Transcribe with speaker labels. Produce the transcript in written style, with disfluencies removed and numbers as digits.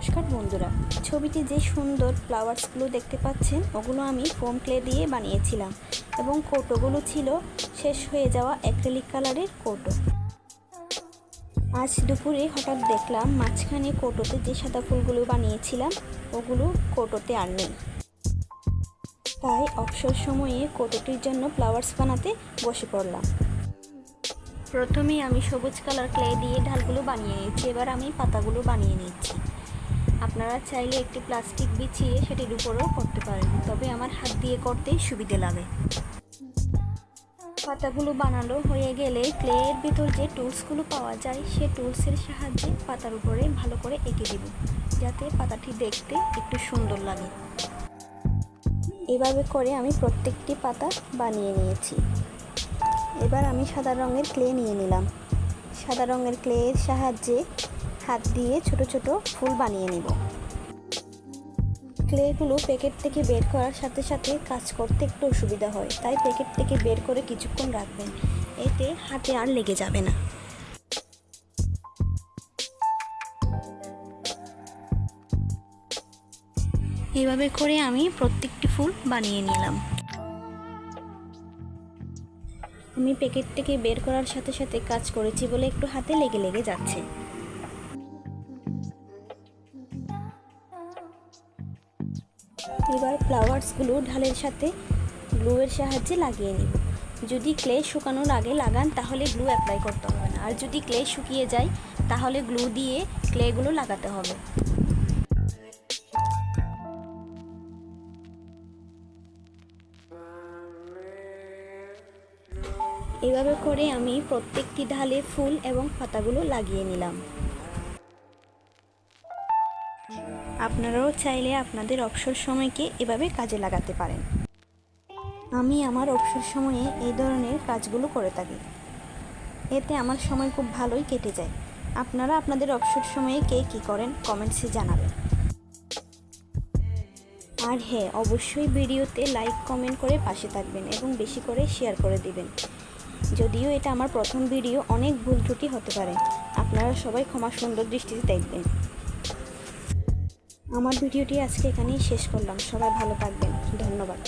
Speaker 1: নমস্কার বন্ধুরা, ছবিতে যে সুন্দর ফ্লাওয়ার্সগুলো দেখতে পাচ্ছেন ওগুলো আমি ফোম ক্লে দিয়ে বানিয়েছিলাম এবং কৌটোগুলো ছিল শেষ হয়ে যাওয়া অ্যাক্রিলিক কালারের কৌটো। আজ দুপুরে হঠাৎ দেখলাম মাঝখানে কৌটোতে যে সাদা ফুলগুলো বানিয়েছিলাম ওগুলো কৌটোতে আর নেই। তাই অবসর সময়ে কৌটোটির জন্য ফ্লাওয়ার্স বানাতে বসে পড়লাম। প্রথমে আমি সবুজ কালার ক্লে দিয়ে ঢালগুলো বানিয়ে নিচ্ছি। এবার আমি পাতাগুলো বানিয়ে নিচ্ছি। আপনারা চাইলে একটি প্লাস্টিক বিছিয়ে সেটির উপরেও করতে পারেন, তবে আমার হাত দিয়ে করতেই সুবিধে লাগে। পাতাগুলো বানানো হয়ে গেলে ক্লের ভিতর যে টুলসগুলো পাওয়া যায় সে টুলসের সাহায্যে পাতার উপরে ভালো করে এঁকে দেব, যাতে পাতাটি দেখতে একটু সুন্দর লাগে। এভাবে করে আমি প্রত্যেকটি পাতা বানিয়ে নিয়েছি। এবার আমি সাদা রঙের ক্লে নিয়ে নিলাম। সাদা রঙের ক্লের সাহায্যে হাত দিয়ে ছোট ছোট ফুল বানিয়ে নেব। ক্লেগুলো প্যাকেট থেকে বের করার সাথে সাথে কাজ করতে একটু অসুবিধা হয়, তাই প্যাকেট থেকে বের করে কিছুক্ষণ রাখবেন, এতে হাতে আর লেগে যাবে না। এভাবে করে আমি প্রত্যেকটি ফুল বানিয়ে নিলাম। আমি প্যাকেট থেকে বের করার সাথে সাথে কাজ করেছি বলে একটু হাতে লেগে লেগে যাচ্ছে। এবার ফ্লাওয়ার্সগুলো ঢালের সাথে গ্লুয়ের সাহায্যে লাগিয়ে নিব। যদি ক্লে শুকানোর আগে লাগান তাহলে গ্লু অ্যাপ্লাই করতে হবে না, আর যদি ক্লে শুকিয়ে যায় তাহলে গ্লু দিয়ে ক্লেগুলো লাগাতে হবে। এভাবে করে আমি প্রত্যেকটি ঢালে ফুল এবং পাতাগুলো লাগিয়ে নিলাম। আপনারাও চাইলে আপনাদের অবসর সময়কে এভাবে কাজে লাগাতে পারেন। আমি আমার অবসর সময়ে এই ধরনের কাজগুলো করে থাকি, এতে আমার সময় খুব ভালোই কেটে যায়। আপনারা আপনাদের অবসর সময়ে কে কী করেন কমেন্টসে জানাবেন। আর হ্যাঁ, অবশ্যই ভিডিওতে লাইক কমেন্ট করে পাশে থাকবেন এবং বেশি করে শেয়ার করে দিবেন। যদিও এটা আমার প্রথম ভিডিও, অনেক ভুল ত্রুটি হতে পারে, আপনারা সবাই ক্ষমা সুন্দর দৃষ্টিতে দেখবেন। আমার ভিডিওটি আজকে এখানেই শেষ করলাম। সবাই ভালো থাকবেন, ধন্যবাদ।